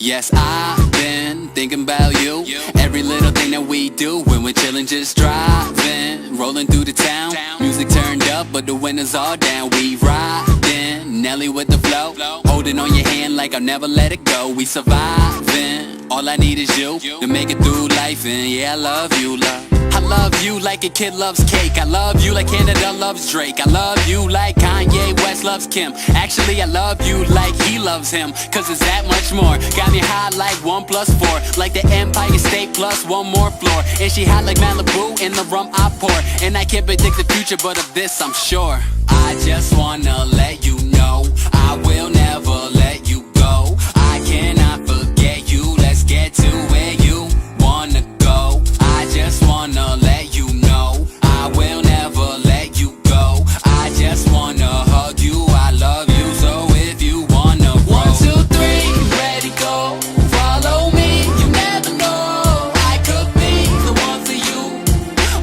Yes, I've been thinking about you. Every little thing that we do when we're chillin', just driving, rolling through the town. Music turned up, but the windows all down. We riding, Nelly with the flow, holding on your hand like I'll never let it go. We surviving, all I need is you to make it through life. And yeah, I love you, love. I love you like a kid loves cake. I love you like Canada loves Drake. I love you like Kanye West loves Kim. Actually, I love you like he loves him, cause it's that much more. Got me high like 1 + 4, like the Empire State plus one more floor. And she hot like Malibu in the rum I pour. And I can't predict the future, but of this I'm sure. I just wanna let you know I will never let you go. I cannot forget you. Let's get to where you wanna go. I just wanna let you know I will never let you go. I just wanna hug you. I love you, so if you wanna roll. 1, 2, 3, ready, go. Follow me, you never know. I could be the one for you.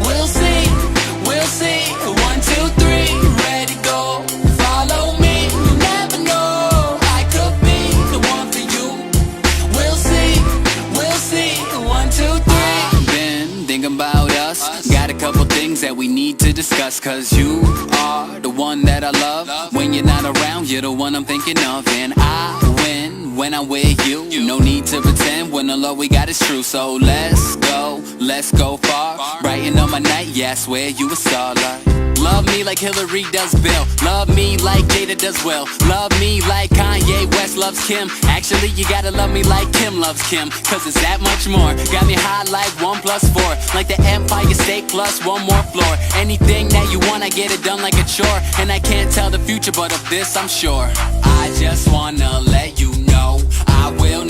We'll see, we'll see. 1, 2, 3, ready, go. Follow me, you never know. I could be the one for you. We'll see, we'll see. 1, 2, 3. I've been thinking about us. Got a couple things that we need to discuss, cause you are the one that I love. When you're not around, you're the one I'm thinking of. And I win when I'm with you. No need to pretend when the love we got is true. So let's go far. Brighten up my night, yeah, I swear you a starlight. Love me like Hillary does Bill. Love me like Jada does Will. Love me like Kanye West loves Kim. Actually, you gotta love me like Kim loves Kim, cause it's that much more. Got me high like 1 + 4, like the Empire State plus one more floor. Anything that you want, I get it done like a chore. And I can't tell the future, but of this I'm sure. I just wanna let you know I will